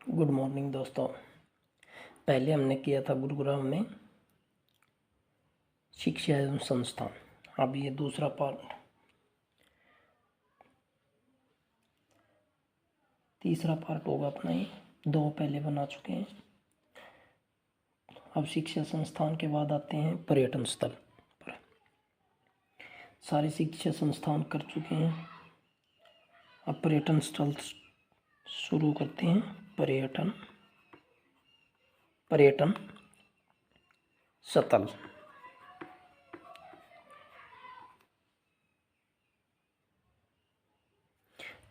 Good morning दोस्तों। पहले हमने किया था गुरुग्राम में शिक्षा एवं संस्थान। अब ये दूसरा पार्ट, तीसरा पार्ट होगा अपना। ये दो पहले बना चुके हैं। अब शिक्षा संस्थान के बाद आते हैं पर्यटन स्थल पर। सारे शिक्षा संस्थान कर चुके हैं। अब पर्यटन स्थल शुरू करते हैं। पर्यटन स्थल।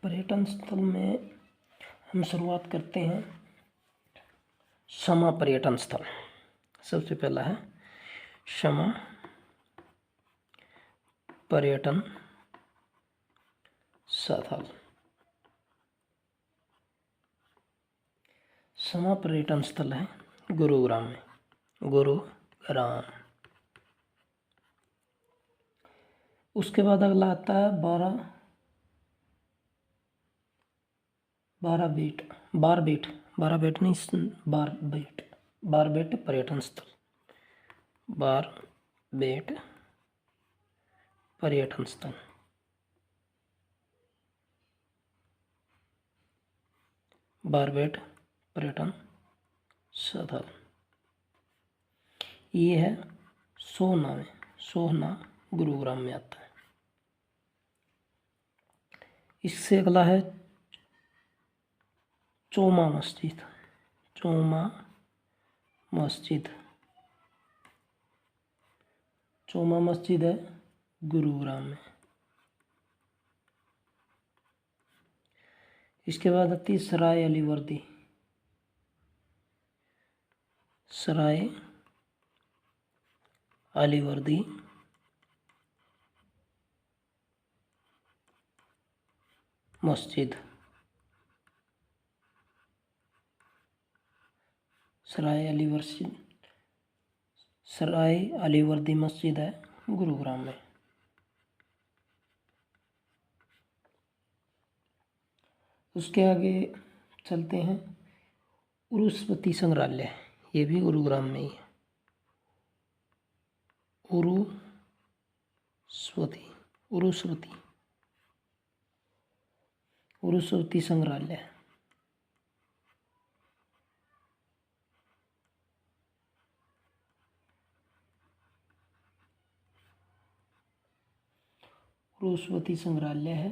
पर्यटन स्थल में हम शुरुआत करते हैं शमा पर्यटन स्थल। सबसे पहला है शमा पर्यटन स्थल। शमा पर्यटन स्थल है गुरुग्राम में। गुरुग्राम। उसके बाद अगला आता है बारबेट पर्यटन स्थल। बारबेट पर्यटन स्थल। बारबेट पर्यटन स्थल ये है सोहना गुरुग्राम में आता है। इससे अगला है चोमा मस्जिद है गुरुग्राम में। इसके बाद आती है सराय अलीवर्दी मस्जिद। सराय अलीवर्दी मस्जिद है गुरुग्राम में। उसके आगे चलते हैं उरुस्वती संग्रहालय। ये भी गुरुग्राम में ही है। उरुस्वती संग्रहालय। उरुस्वती संग्रहालय है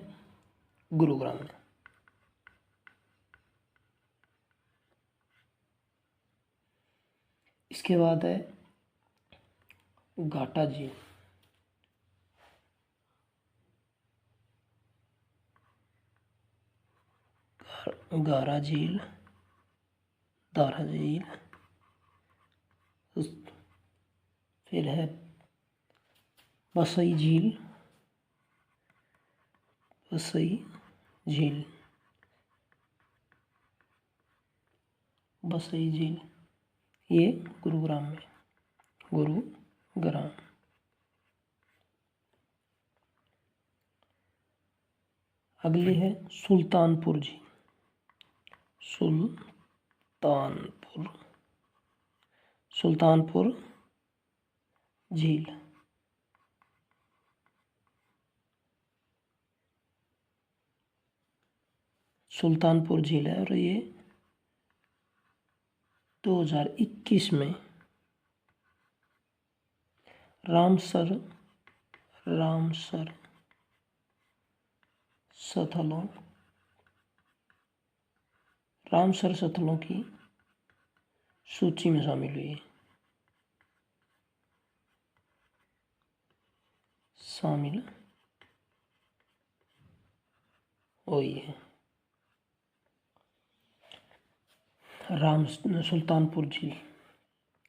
गुरुग्राम में। इसके बाद है घाटा झील। दारा झील। फिर है बसई झील ये गुरुग्राम में। अगली है सुल्तानपुर झील। सुल्तानपुर झील। सुल्तानपुर झील है और ये 2021 में रामसर स्थलों की सूची में शामिल हुई है। सुल्तानपुर झील।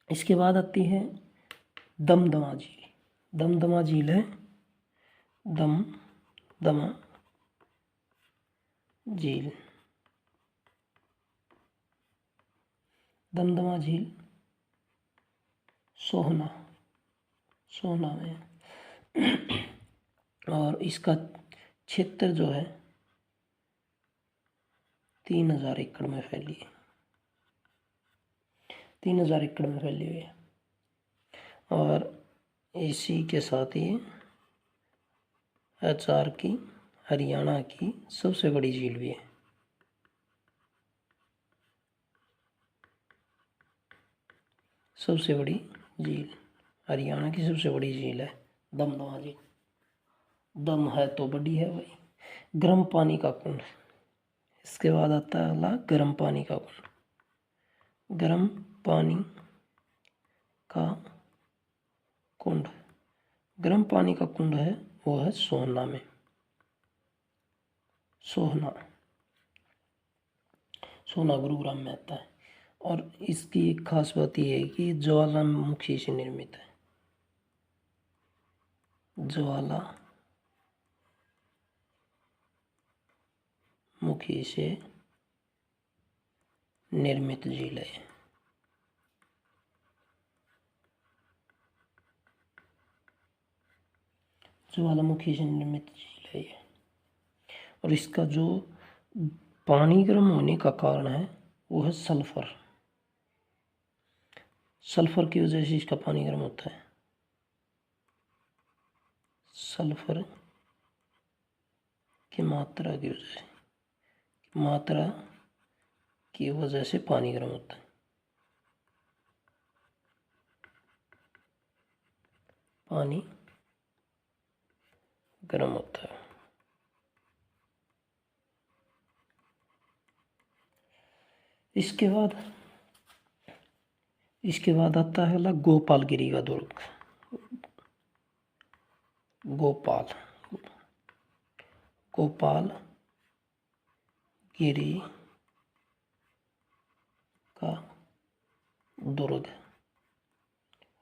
इसके बाद आती है दमदमा झील। दमदमा झील है दमदमा झील सोहना में और इसका क्षेत्र जो है 3000 एकड़ में फैली है। 3,000 एकड़ में फैली हुई है। और इसी के साथ ही HR की हरियाणा की सबसे बड़ी झील भी है। सबसे बड़ी झील, हरियाणा की सबसे बड़ी झील है दमदमा झील। दम है तो बड़ी है भाई। गर्म पानी का कुंड, इसके बाद आता है अगला गर्म पानी का कुंड। गर्म पानी का कुंड, गर्म पानी का कुंड है वो है सोहना में। सोहना, सोहना गुरुग्राम में आता है। और इसकी एक खास बात यह है कि ज्वालामुखी से निर्मित है। ज्वालामुखी से निर्मित झील है। ज्वालामुखी से निर्मित झील है ये। और इसका जो पानी गर्म होने का कारण है वो है सल्फर। सल्फर की वजह से इसका पानी गर्म होता है। सल्फर की मात्रा की वजह से, पानी गर्म होता है। पानी गर्म होता है। इसके बाद आता है गोपालगिरी का दुर्ग। गोपालगिरी का दुर्ग।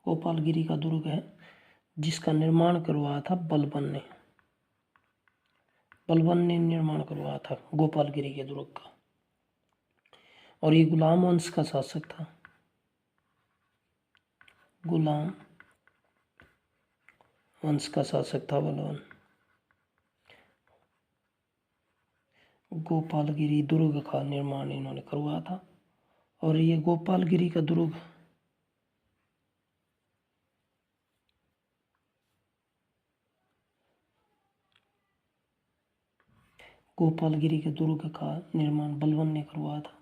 गोपालगिरी का दुर्ग है जिसका निर्माण करवाया था बलबन ने। बलबन ने निर्माण करवाया था गोपालगिरी के दुर्ग का। और ये गुलाम वंश का शासक था। गुलाम वंश का शासक था बलबन। गोपालगिरी दुर्ग का निर्माण इन्होंने करवाया था। और ये गोपालगिरी का दुर्ग का निर्माण बलबन ने करवाया था।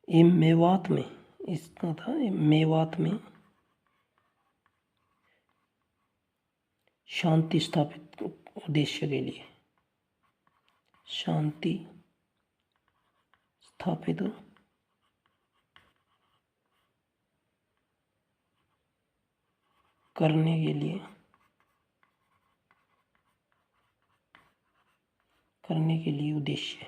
ये मेवात में इसका था। मेवात में शांति स्थापित उद्देश्य के लिए, शांति स्थापित करने के लिए उद्देश्य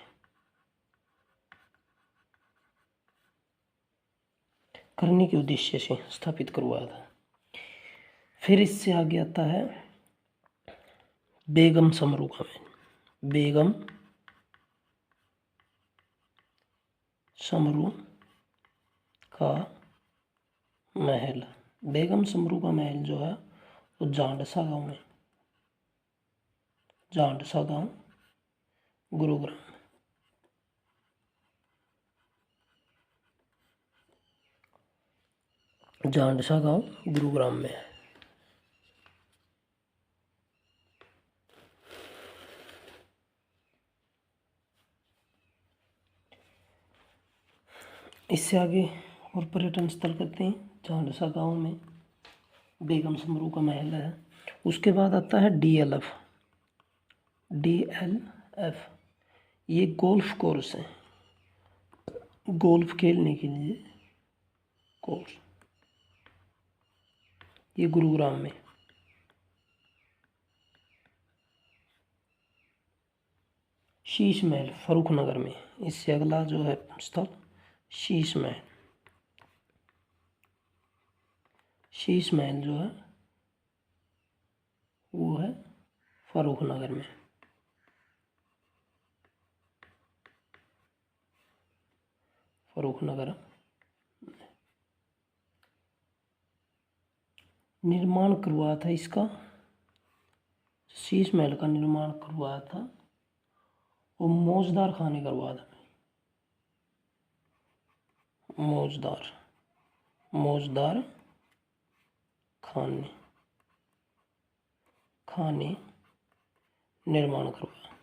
करने के उद्देश्य से स्थापित करवाया था। फिर इससे आगे आता है बेगम समरू का महल। बेगम समरू का महल। बेगम समरू का महल जो है वो जांडसा गांव में, जांडसा गांव गुरुग्राम। जांडसा गांव गुरुग्राम में है। इससे आगे और पर्यटन स्थल करते हैं। जांडसा गांव में बेगम समरू का महल है। उसके बाद आता है DLF। ये गोल्फ कोर्स है, गोल्फ खेलने के लिए कोर्स। ये गुरुग्राम में। शीश महल फर्रुखनगर में। इससे अगला जो है स्थल शीश महल। शीश महल जो है वो है फर्रुखनगर में। फर्रुखनगर निर्माण करवाया था इसका। शीश महल का निर्माण करवाया था वो मौजदार खान ने करवाया था। मौजदार मौजदार खाने खाने निर्माण करवाया।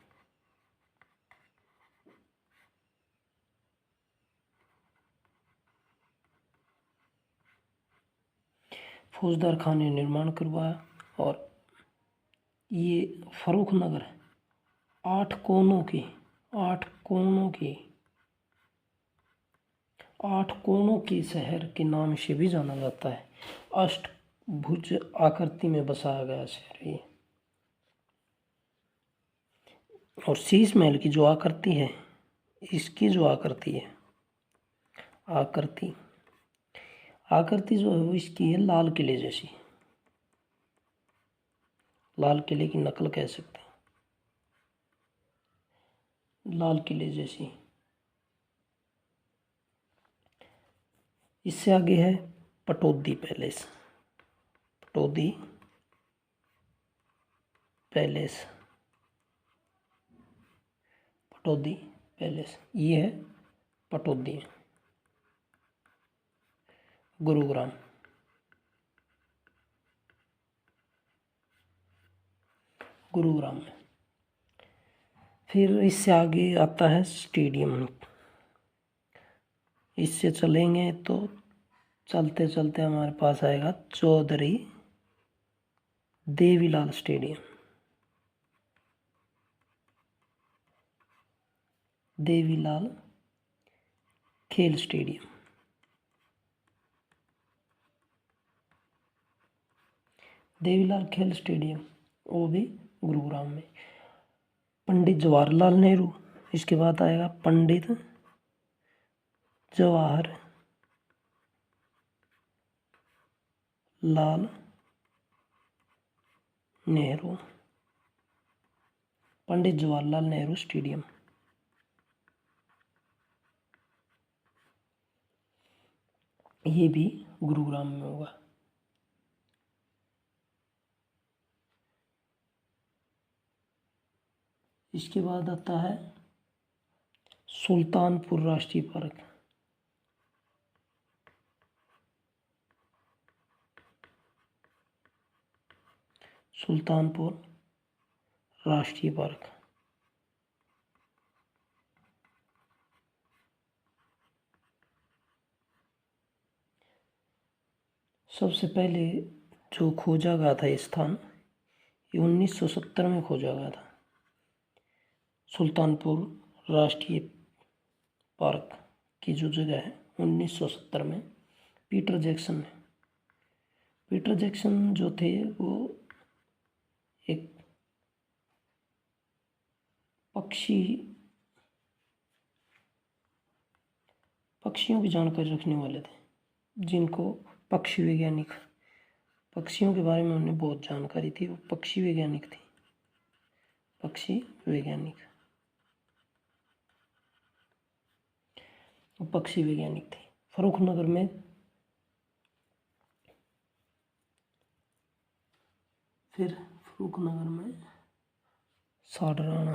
फौजदार खाने निर्माण करवाया। और ये फर्रुख नगर 8 कोनों की शहर के नाम से भी जाना जाता है। अष्टभुज आकृति में बसाया गया शहर ये। और शीश महल की जो आकृति है, इसकी जो आकृति है, आकृति जो है वो इसकी है लाल किले जैसी, लाल किले की नकल कह सकते हैं, लाल किले जैसी। इससे आगे है Pataudi palace. Pataudi palace, Pataudi palace ये है पटौदी में, गुरुग्राम। गुरुग्राम में। फिर इससे आगे आता है स्टेडियम। इससे चलेंगे तो चलते चलते हमारे पास आएगा चौधरी देवीलाल स्टेडियम। देवीलाल खेल स्टेडियम। देवीलाल खेल स्टेडियम वो भी गुरुग्राम में। पंडित जवाहरलाल नेहरू, इसके बाद आएगा पंडित जवाहर लाल नेहरू, पंडित जवाहरलाल नेहरू स्टेडियम। ये भी गुरुग्राम में होगा। इसके बाद आता है सुल्तानपुर राष्ट्रीय पार्क। सुल्तानपुर राष्ट्रीय पार्क। सबसे पहले जो खोजा गया था स्थान, ये 1970 में खोजा गया था। सुल्तानपुर राष्ट्रीय पार्क की जो जगह है 1970 में पीटर जैक्सन जो थे वो एक पक्षियों की जानकारी रखने वाले थे, जिनको पक्षियों के बारे में उन्हें बहुत जानकारी थी। वो पक्षी वैज्ञानिक थे। फर्रुखनगर में फिर साढ़राना